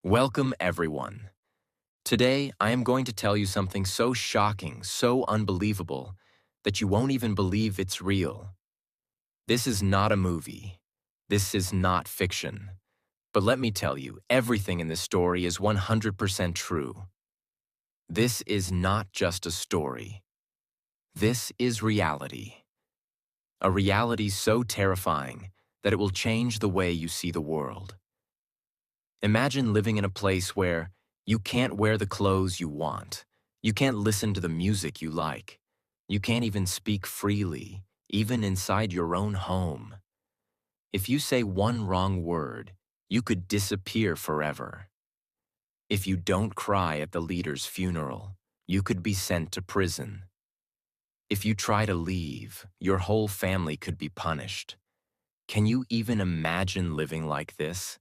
Welcome, everyone. Today, I am going to tell you something so shocking, so unbelievable, that you won't even believe it's real. This is not a movie. This is not fiction. But let me tell you, everything in this story is 100% true. This is not just a story. This is reality. A reality so terrifying that it will change the way you see the world. Imagine living in a place where you can't wear the clothes you want. You can't listen to the music you like. You can't even speak freely, even inside your own home. If you say one wrong word, you could disappear forever. If you don't cry at the leader's funeral, you could be sent to prison. If you try to leave, your whole family could be punished. Can you even imagine living like this?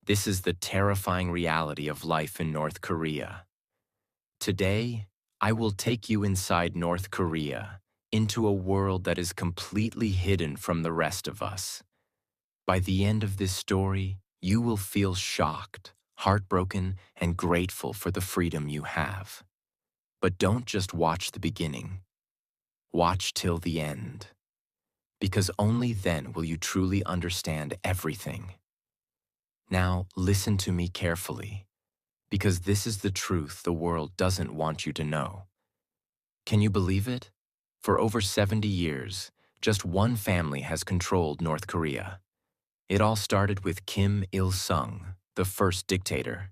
This is the terrifying reality of life in North Korea. Today, I will take you inside North Korea, into a world that is completely hidden from the rest of us. By the end of this story, you will feel shocked, heartbroken, and grateful for the freedom you have. But don't just watch the beginning. Watch till the end. Because only then will you truly understand everything. Now, listen to me carefully, because this is the truth the world doesn't want you to know. Can you believe it? For over 70 years, just one family has controlled North Korea. It all started with Kim Il-sung, the first dictator.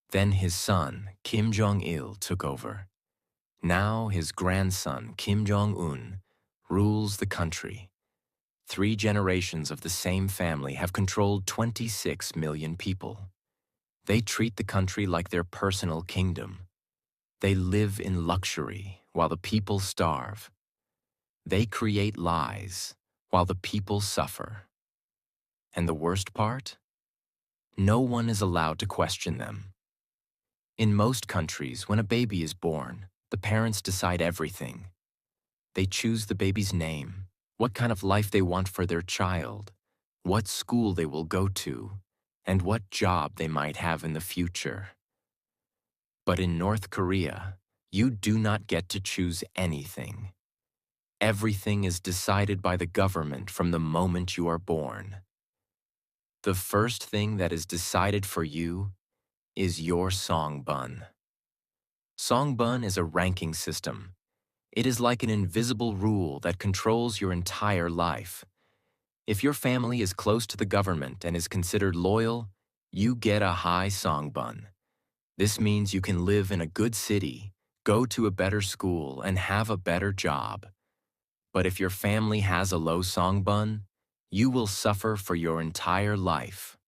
Then his son, Kim Jong-il, took over. Now his grandson, Kim Jong-un, rules the country. 3 generations of the same family have controlled 26 million people. They treat the country like their personal kingdom. They live in luxury while the people starve. They create lies while the people suffer. And the worst part? No one is allowed to question them. In most countries, when a baby is born, the parents decide everything. They choose the baby's name, what kind of life they want for their child, what school they will go to, and what job they might have in the future. But in North Korea, you do not get to choose anything. Everything is decided by the government from the moment you are born. The first thing that is decided for you is your songbun. Songbun is a ranking system. It is like an invisible rule that controls your entire life. If your family is close to the government and is considered loyal, you get a high songbun. This means you can live in a good city, go to a better school, and have a better job. But if your family has a low songbun, you will suffer for your entire life.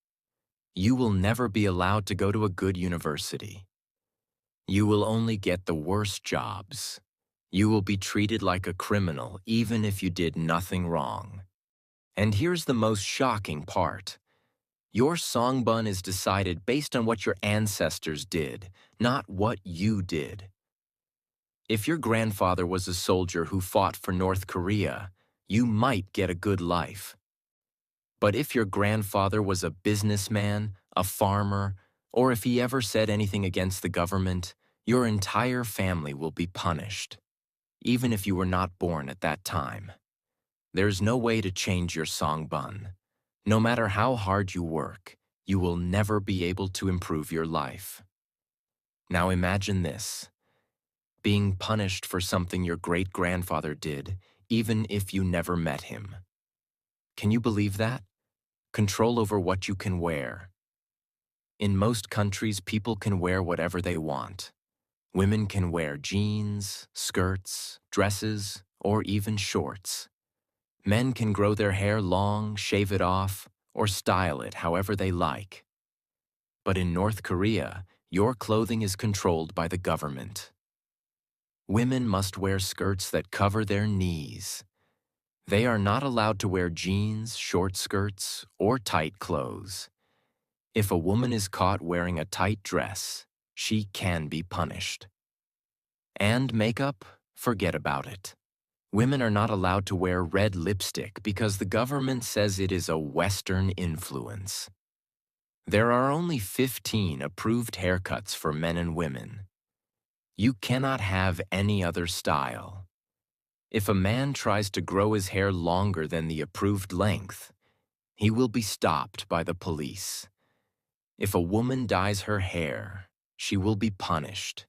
You will never be allowed to go to a good university. You will only get the worst jobs. You will be treated like a criminal even if you did nothing wrong. And here's the most shocking part. Your songbun is decided based on what your ancestors did, not what you did. If your grandfather was a soldier who fought for North Korea, you might get a good life. But if your grandfather was a businessman, a farmer, or if he ever said anything against the government, your entire family will be punished, even if you were not born at that time. There's no way to change your songbun. No matter how hard you work, you will never be able to improve your life. Now imagine this. Being punished for something your great-grandfather did, even if you never met him. Can you believe that? Control over what you can wear. In most countries, people can wear whatever they want. Women can wear jeans, skirts, dresses, or even shorts. Men can grow their hair long, shave it off, or style it however they like. But in North Korea, your clothing is controlled by the government. Women must wear skirts that cover their knees. They are not allowed to wear jeans, short skirts, or tight clothes. If a woman is caught wearing a tight dress, she can be punished. And makeup? Forget about it. Women are not allowed to wear red lipstick because the government says it is a Western influence. There are only 15 approved haircuts for men and women. You cannot have any other style. If a man tries to grow his hair longer than the approved length, he will be stopped by the police. If a woman dyes her hair, she will be punished.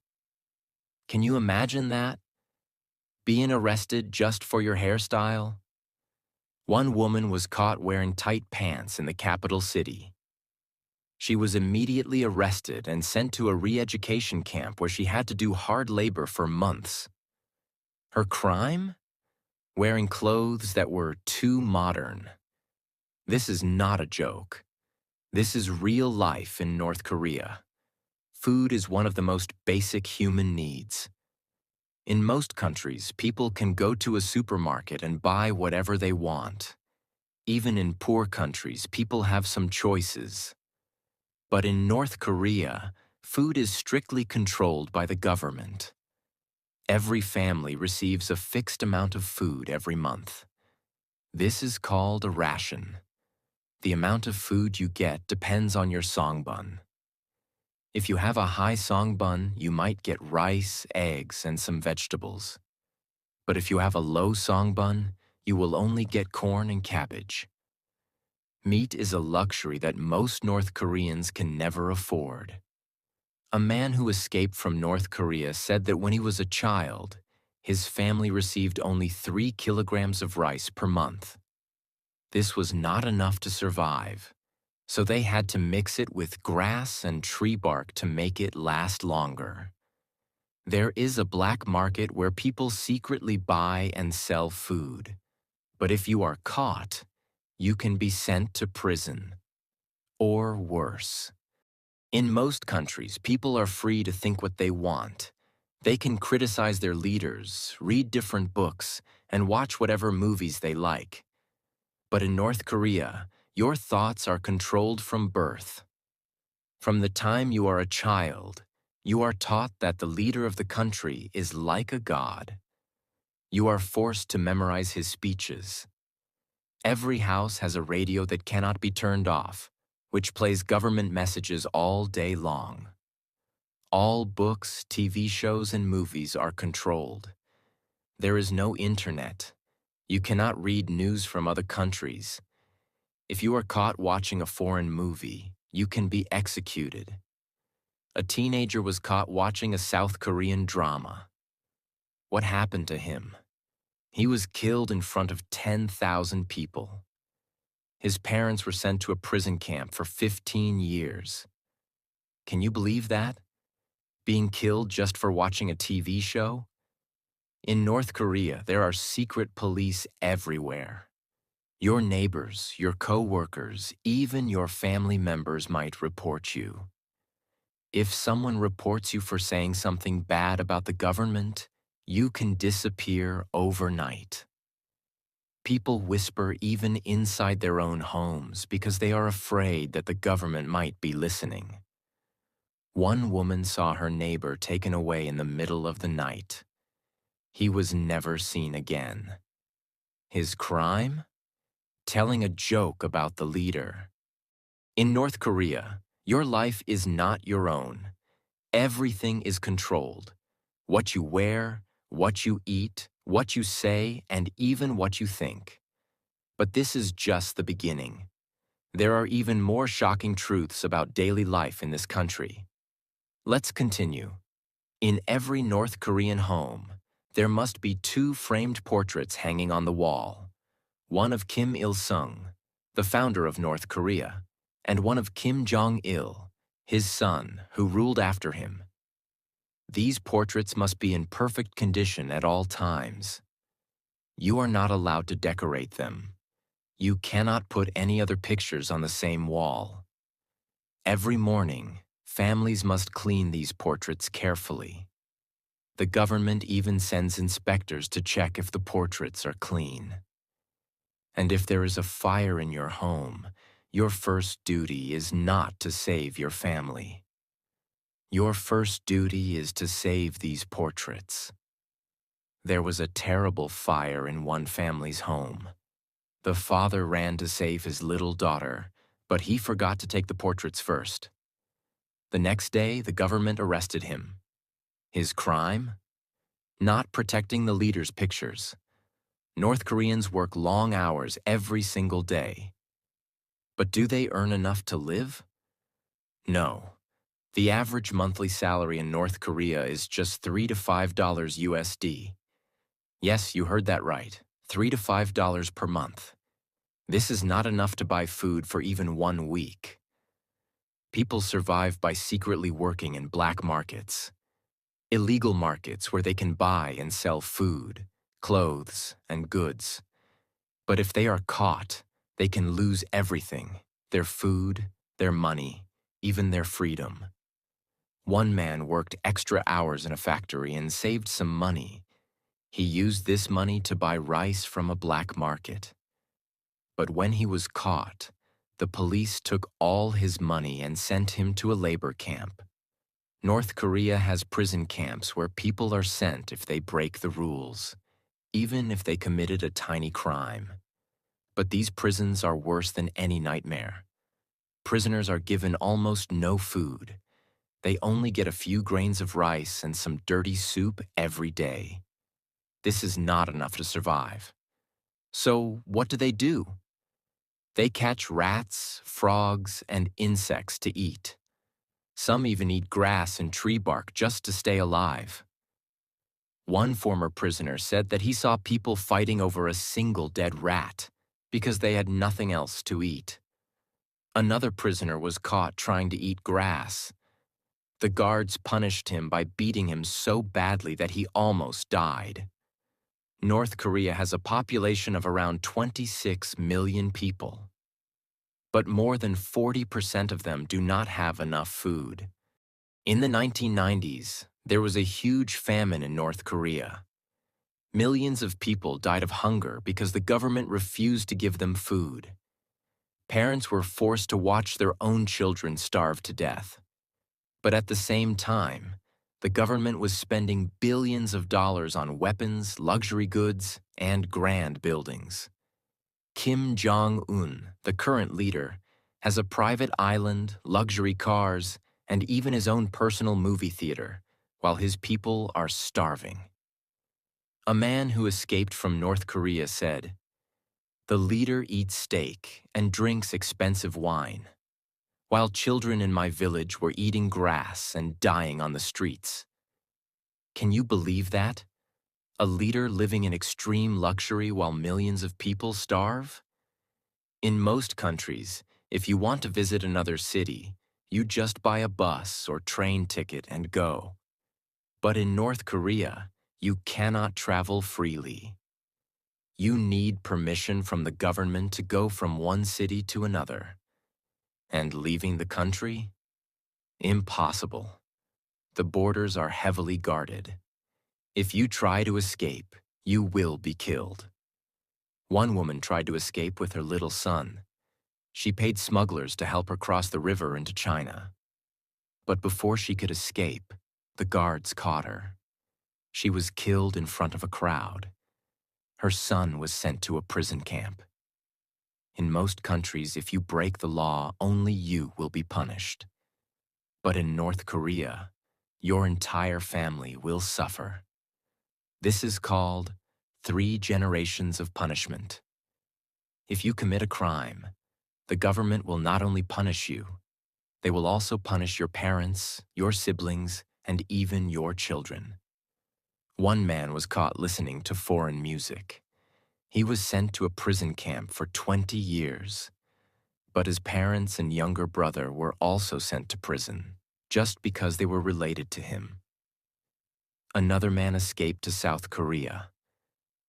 Can you imagine that? Being arrested just for your hairstyle? One woman was caught wearing tight pants in the capital city. She was immediately arrested and sent to a re-education camp where she had to do hard labor for months. Her crime? Wearing clothes that were too modern. This is not a joke. This is real life in North Korea. Food is one of the most basic human needs. In most countries, people can go to a supermarket and buy whatever they want. Even in poor countries, people have some choices. But in North Korea, food is strictly controlled by the government. Every family receives a fixed amount of food every month. This is called a ration. The amount of food you get depends on your songbun. If you have a high songbun, you might get rice, eggs, and some vegetables. But if you have a low songbun, you will only get corn and cabbage. Meat is a luxury that most North Koreans can never afford. A man who escaped from North Korea said that when he was a child, his family received only 3 kilograms of rice per month. This was not enough to survive, so they had to mix it with grass and tree bark to make it last longer. There is a black market where people secretly buy and sell food, but if you are caught, you can be sent to prison. Or worse. In most countries, people are free to think what they want. They can criticize their leaders, read different books, and watch whatever movies they like. But in North Korea, your thoughts are controlled from birth. From the time you are a child, you are taught that the leader of the country is like a god. You are forced to memorize his speeches. Every house has a radio that cannot be turned off, which plays government messages all day long. All books, TV shows, and movies are controlled. There is no internet. You cannot read news from other countries. If you are caught watching a foreign movie, you can be executed. A teenager was caught watching a South Korean drama. What happened to him? He was killed in front of 10,000 people. His parents were sent to a prison camp for 15 years. Can you believe that? Being killed just for watching a TV show? In North Korea, there are secret police everywhere. Your neighbors, your co-workers, even your family members might report you. If someone reports you for saying something bad about the government, you can disappear overnight. People whisper even inside their own homes because they are afraid that the government might be listening. One woman saw her neighbor taken away in the middle of the night. He was never seen again. His crime? Telling a joke about the leader. In North Korea, your life is not your own. Everything is controlled. What you wear, what you eat, what you say, and even what you think. But this is just the beginning. There are even more shocking truths about daily life in this country. Let's continue. In every North Korean home, there must be 2 framed portraits hanging on the wall. One of Kim Il-sung, the founder of North Korea, and one of Kim Jong-il, his son, who ruled after him. These portraits must be in perfect condition at all times. You are not allowed to decorate them. You cannot put any other pictures on the same wall. Every morning, families must clean these portraits carefully. The government even sends inspectors to check if the portraits are clean. And if there is a fire in your home, your first duty is not to save your family. Your first duty is to save these portraits. There was a terrible fire in one family's home. The father ran to save his little daughter, But he forgot to take the portraits first. The next day, the government arrested him. His crime? Not protecting the leader's pictures. North Koreans work long hours every single day. But do they earn enough to live? No. The average monthly salary in North Korea is just $3 to $5 USD. Yes, you heard that right. $3 to $5 per month. This is not enough to buy food for even 1 week. People survive by secretly working in black markets. Illegal markets where they can buy and sell food, clothes, and goods. But if they are caught, they can lose everything: their food, their money, even their freedom. One man worked extra hours in a factory and saved some money. He used this money to buy rice from a black market. But when he was caught, the police took all his money and sent him to a labor camp. North Korea has prison camps where people are sent if they break the rules, even if they committed a tiny crime. But these prisons are worse than any nightmare. Prisoners are given almost no food. They only get a few grains of rice and some dirty soup every day. This is not enough to survive. So what do? They catch rats, frogs, and insects to eat. Some even eat grass and tree bark just to stay alive. One former prisoner said that he saw people fighting over a single dead rat because they had nothing else to eat. Another prisoner was caught trying to eat grass. The guards punished him by beating him so badly that he almost died. North Korea has a population of around 26 million people. But more than 40% of them do not have enough food. In the 1990s, there was a huge famine in North Korea. Millions of people died of hunger because the government refused to give them food. Parents were forced to watch their own children starve to death. But at the same time, the government was spending billions of dollars on weapons, luxury goods, and grand buildings. Kim Jong-un, the current leader, has a private island, luxury cars, and even his own personal movie theater, while his people are starving. A man who escaped from North Korea said, "The leader eats steak and drinks expensive wine, while children in my village were eating grass and dying on the streets." Can you believe that? A leader living in extreme luxury while millions of people starve? In most countries, if you want to visit another city, you just buy a bus or train ticket and go. But in North Korea, you cannot travel freely. You need permission from the government to go from one city to another. And leaving the country? Impossible. The borders are heavily guarded. If you try to escape, you will be killed. One woman tried to escape with her little son. She paid smugglers to help her cross the river into China. But before she could escape, the guards caught her. She was killed in front of a crowd. Her son was sent to a prison camp. In most countries, if you break the law, only you will be punished. But in North Korea, your entire family will suffer. This is called 3 generations of punishment. If you commit a crime, the government will not only punish you, they will also punish your parents, your siblings, and even your children. One man was caught listening to foreign music. He was sent to a prison camp for 20 years. But his parents and younger brother were also sent to prison, just because they were related to him. Another man escaped to South Korea.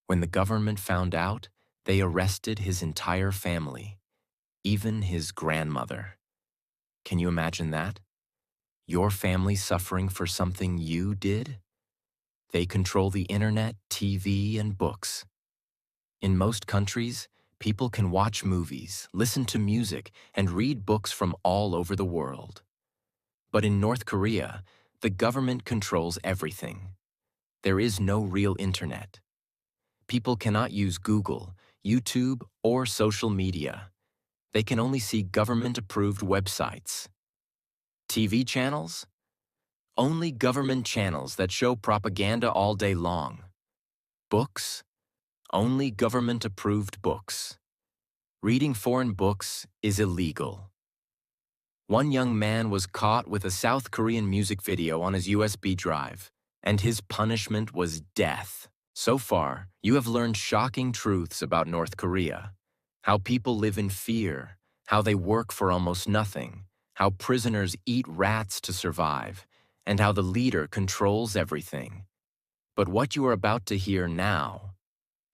When the government found out, they arrested his entire family, even his grandmother. Can you imagine that? Your family suffering for something you did? They control the internet, TV, and books. In most countries, people can watch movies, listen to music, and read books from all over the world. But in North Korea, the government controls everything. There is no real internet. People cannot use Google, YouTube, or social media. They can only see government-approved websites. TV channels? Only government channels that show propaganda all day long. Books? Only government-approved books. Reading foreign books is illegal. One young man was caught with a South Korean music video on his USB drive, and his punishment was death. So far, you have learned shocking truths about North Korea. How people live in fear, how they work for almost nothing, how prisoners eat rats to survive, and how the leader controls everything. But what you are about to hear now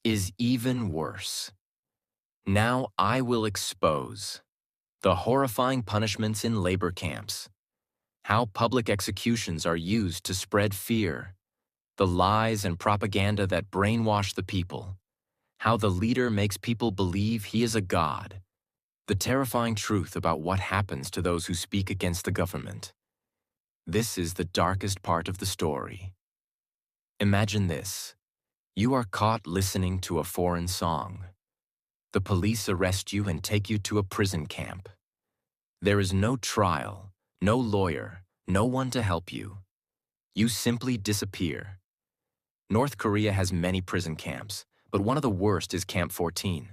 is even worse. Now I will expose the horrifying punishments in labor camps, how public executions are used to spread fear, the lies and propaganda that brainwash the people, how the leader makes people believe he is a god, the terrifying truth about what happens to those who speak against the government. This is the darkest part of the story. Imagine this. You are caught listening to a foreign song. The police arrest you and take you to a prison camp. There is no trial, no lawyer, no one to help you. You simply disappear. North Korea has many prison camps, but one of the worst is Camp 14.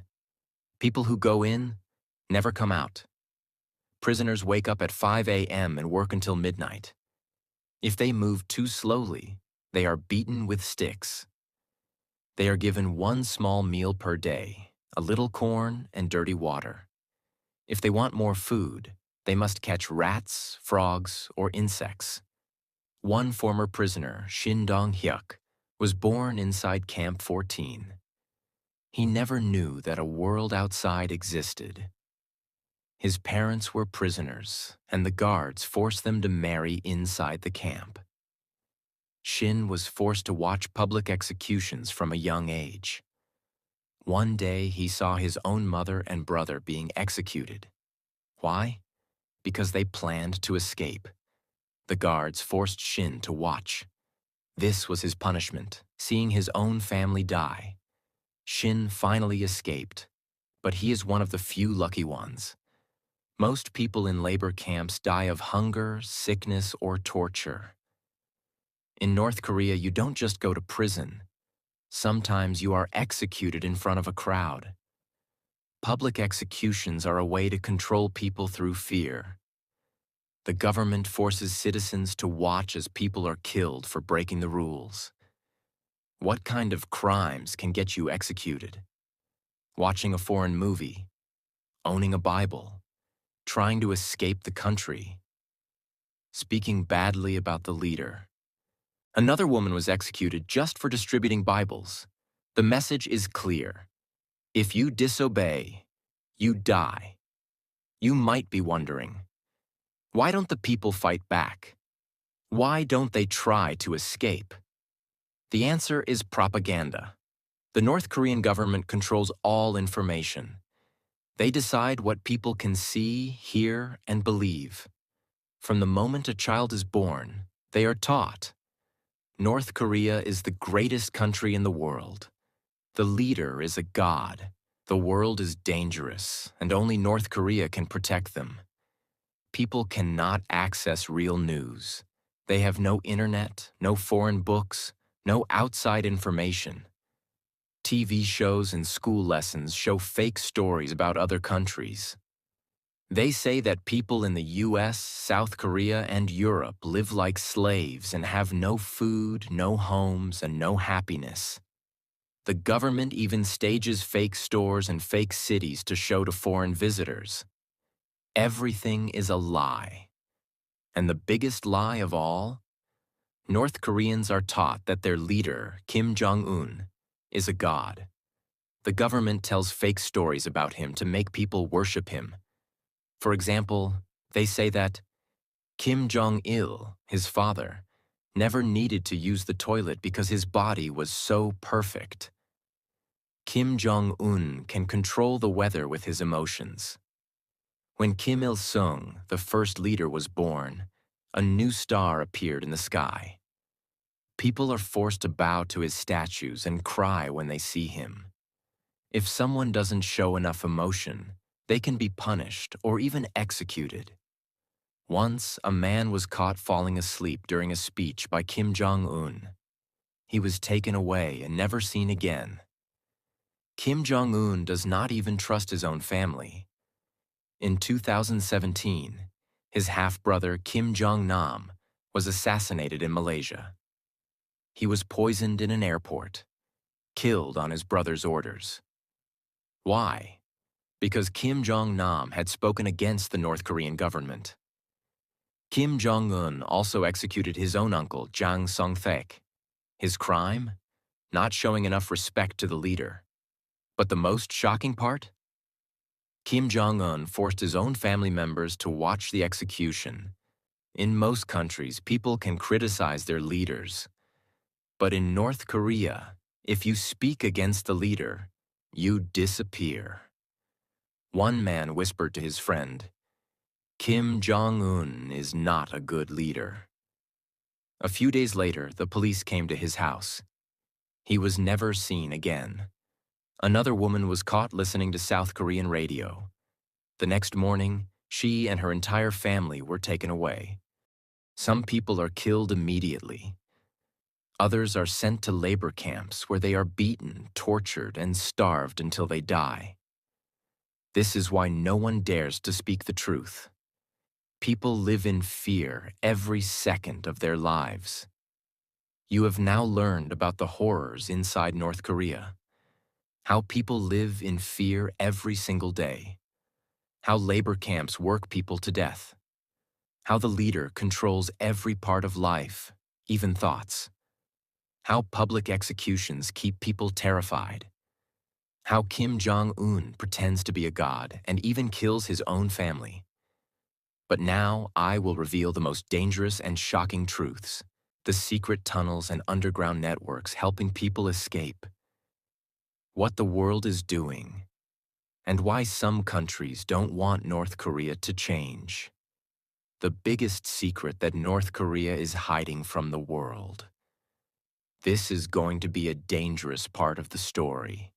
People who go in never come out. Prisoners wake up at 5 a.m. and work until midnight. If they move too slowly, they are beaten with sticks. They are given one small meal per day, a little corn and dirty water. If they want more food, they must catch rats, frogs, or insects. One former prisoner, Shin Dong-hyuk, was born inside Camp 14. He never knew that a world outside existed. His parents were prisoners, and the guards forced them to marry inside the camp. Shin was forced to watch public executions from a young age. One day, he saw his own mother and brother being executed. Why? Because they planned to escape. The guards forced Shin to watch. This was his punishment, seeing his own family die. Shin finally escaped, but he is one of the few lucky ones. Most people in labor camps die of hunger, sickness, or torture. In North Korea, you don't just go to prison. Sometimes you are executed in front of a crowd. Public executions are a way to control people through fear. The government forces citizens to watch as people are killed for breaking the rules. What kind of crimes can get you executed? Watching a foreign movie, owning a Bible, trying to escape the country, speaking badly about the leader. Another woman was executed just for distributing Bibles. The message is clear. If you disobey, you die. You might be wondering, why don't the people fight back? Why don't they try to escape? The answer is propaganda. The North Korean government controls all information. They decide what people can see, hear, and believe. From the moment a child is born, they are taught. North Korea is the greatest country in the world. The leader is a god. The world is dangerous, and only North Korea can protect them. People cannot access real news. They have no internet, no foreign books, no outside information. TV shows and school lessons show fake stories about other countries. They say that people in the US, South Korea, and Europe live like slaves and have no food, no homes, and no happiness. The government even stages fake stores and fake cities to show to foreign visitors. Everything is a lie. And the biggest lie of all? North Koreans are taught that their leader, Kim Jong-un, is a god. The government tells fake stories about him to make people worship him. For example, they say that Kim Jong-il, his father, never needed to use the toilet because his body was so perfect. Kim Jong-un can control the weather with his emotions. When Kim Il-sung, the first leader, was born, a new star appeared in the sky. People are forced to bow to his statues and cry when they see him. If someone doesn't show enough emotion, They can be punished or even executed. Once, a man was caught falling asleep during a speech by Kim Jong-un. He was taken away and never seen again. Kim Jong-un does not even trust his own family. In 2017, his half-brother Kim Jong-nam was assassinated in Malaysia. He was poisoned in an airport, killed on his brother's orders. Why? Because Kim Jong-nam had spoken against the North Korean government. Kim Jong-un also executed his own uncle, Jang Song-thaek. His crime? Not showing enough respect to the leader. But the most shocking part? Kim Jong-un forced his own family members to watch the execution. In most countries, people can criticize their leaders. But in North Korea, if you speak against the leader, you disappear. One man whispered to his friend, "Kim Jong-un is not a good leader." A few days later, the police came to his house. He was never seen again. Another woman was caught listening to South Korean radio. The next morning, she and her entire family were taken away. Some people are killed immediately. Others are sent to labor camps where they are beaten, tortured, and starved until they die. This is why no one dares to speak the truth. People live in fear every second of their lives. You have now learned about the horrors inside North Korea. How people live in fear every single day. How labor camps work people to death. How the leader controls every part of life, even thoughts. How public executions keep people terrified. How Kim Jong-un pretends to be a god and even kills his own family. But now I will reveal the most dangerous and shocking truths, the secret tunnels and underground networks helping people escape. What the world is doing, and why some countries don't want North Korea to change. The biggest secret that North Korea is hiding from the world. This is going to be a dangerous part of the story.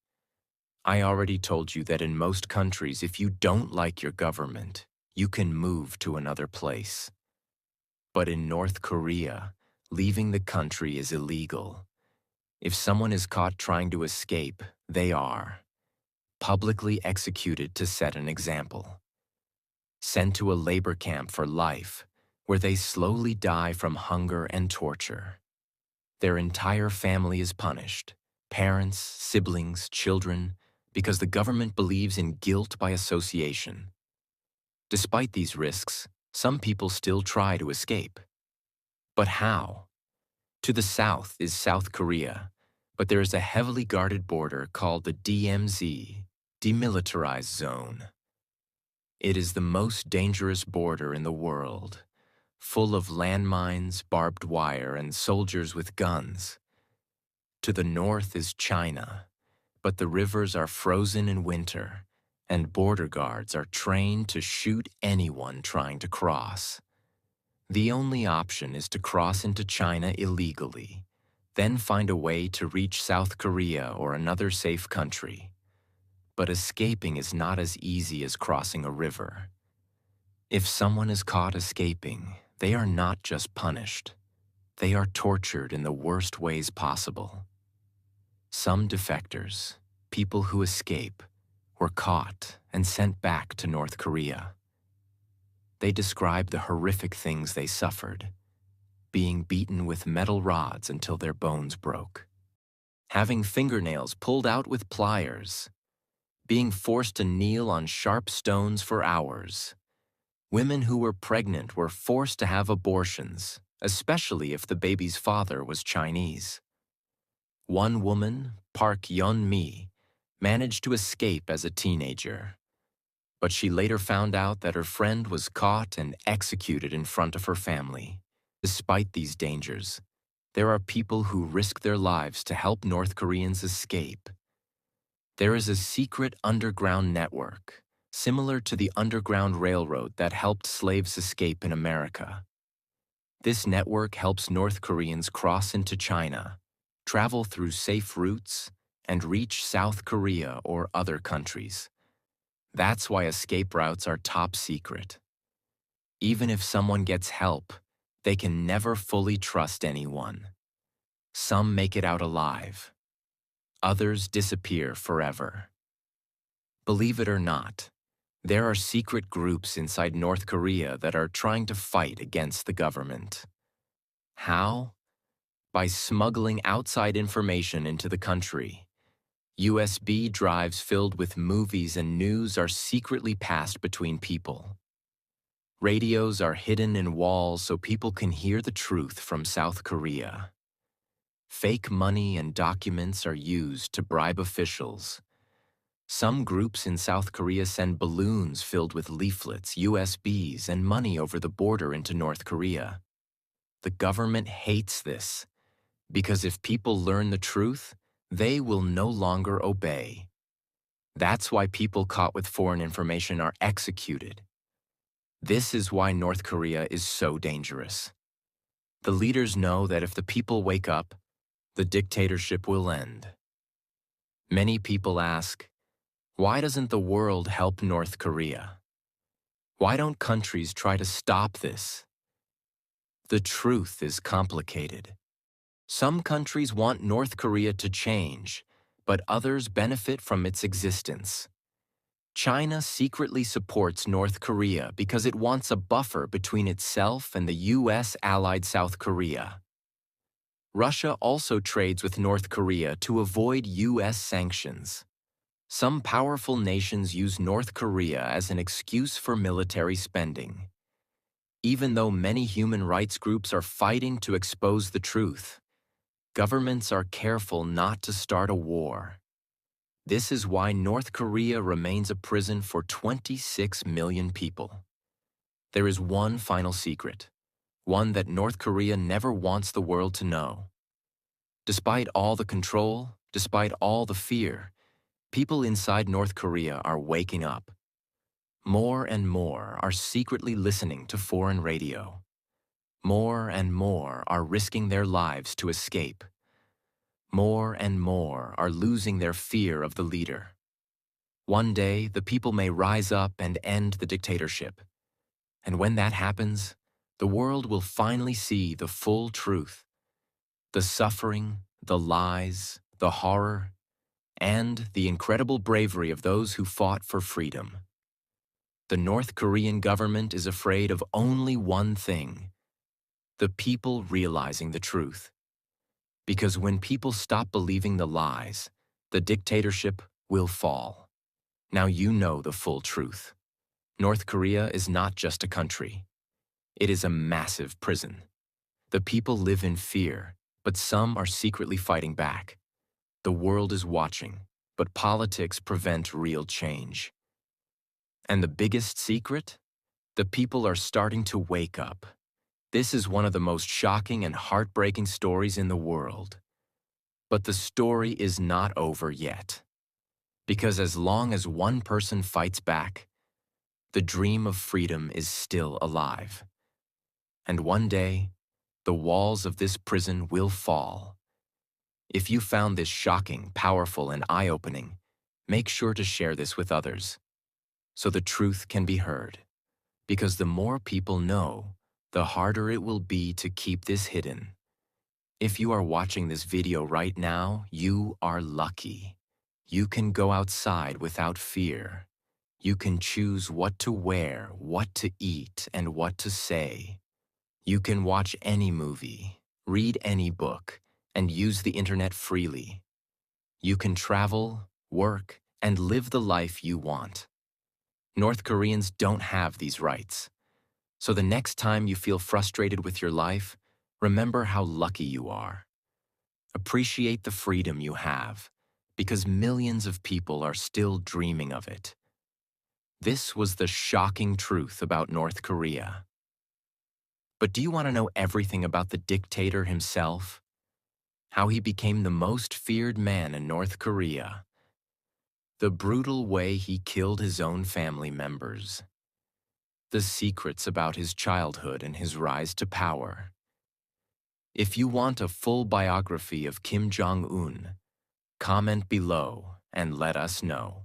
I already told you that in most countries, if you don't like your government, you can move to another place. But in North Korea, leaving the country is illegal. If someone is caught trying to escape, they are publicly executed to set an example. Sent to a labor camp for life, where they slowly die from hunger and torture. Their entire family is punished, parents, siblings, children, because the government believes in guilt by association. Despite these risks, some people still try to escape. But how? To the south is South Korea, but there is a heavily guarded border called the DMZ, Demilitarized Zone. It is the most dangerous border in the world, full of landmines, barbed wire, and soldiers with guns. To the north is China, but the rivers are frozen in winter, and border guards are trained to shoot anyone trying to cross. The only option is to cross into China illegally, then find a way to reach South Korea or another safe country. But escaping is not as easy as crossing a river. If someone is caught escaping, they are not just punished. They are tortured in the worst ways possible. Some defectors, people who escape, were caught and sent back to North Korea. They describe the horrific things they suffered, being beaten with metal rods until their bones broke, having fingernails pulled out with pliers, being forced to kneel on sharp stones for hours. Women who were pregnant were forced to have abortions, especially if the baby's father was Chinese. One woman, Park Yeon-mi, managed to escape as a teenager, but she later found out that her friend was caught and executed in front of her family. Despite these dangers, there are people who risk their lives to help North Koreans escape. There is a secret underground network, similar to the Underground Railroad that helped slaves escape in America. This network helps North Koreans cross into China, travel through safe routes, and reach South Korea or other countries. That's why escape routes are top secret. Even if someone gets help, they can never fully trust anyone. Some make it out alive. Others disappear forever. Believe it or not, there are secret groups inside North Korea that are trying to fight against the government. How? By smuggling outside information into the country. USB drives filled with movies and news are secretly passed between people. Radios are hidden in walls so people can hear the truth from South Korea. Fake money and documents are used to bribe officials. Some groups in South Korea send balloons filled with leaflets, USBs, and money over the border into North Korea. The government hates this, because if people learn the truth, they will no longer obey. That's why people caught with foreign information are executed. This is why North Korea is so dangerous. The leaders know that if the people wake up, the dictatorship will end. Many people ask, why doesn't the world help North Korea? Why don't countries try to stop this? The truth is complicated. Some countries want North Korea to change, but others benefit from its existence. China secretly supports North Korea because it wants a buffer between itself and the US-allied South Korea. Russia also trades with North Korea to avoid US sanctions. Some powerful nations use North Korea as an excuse for military spending. Even though many human rights groups are fighting to expose the truth, governments are careful not to start a war. This is why North Korea remains a prison for 26 million people. There is one final secret, one that North Korea never wants the world to know. Despite all the control, despite all the fear, people inside North Korea are waking up. More and more are secretly listening to foreign radio. More and more are risking their lives to escape. More and more are losing their fear of the leader. One day, the people may rise up and end the dictatorship. And when that happens, the world will finally see the full truth. The suffering, the lies, the horror, and the incredible bravery of those who fought for freedom. The North Korean government is afraid of only one thing: the people realizing the truth. Because when people stop believing the lies, the dictatorship will fall. Now you know the full truth. North Korea is not just a country. It is a massive prison. The people live in fear, but some are secretly fighting back. The world is watching, but politics prevent real change. And the biggest secret? The people are starting to wake up. This is one of the most shocking and heartbreaking stories in the world. But the story is not over yet. Because as long as one person fights back, the dream of freedom is still alive. And one day, the walls of this prison will fall. If you found this shocking, powerful, and eye-opening, make sure to share this with others, so the truth can be heard. Because the more people know, the harder it will be to keep this hidden. If you are watching this video right now, you are lucky. You can go outside without fear. You can choose what to wear, what to eat, and what to say. You can watch any movie, read any book, and use the internet freely. You can travel, work, and live the life you want. North Koreans don't have these rights. So the next time you feel frustrated with your life, remember how lucky you are. Appreciate the freedom you have, because millions of people are still dreaming of it. This was the shocking truth about North Korea. But do you want to know everything about the dictator himself? How he became the most feared man in North Korea? The brutal way he killed his own family members? The secrets about his childhood and his rise to power? If you want a full biography of Kim Jong-un, comment below and let us know.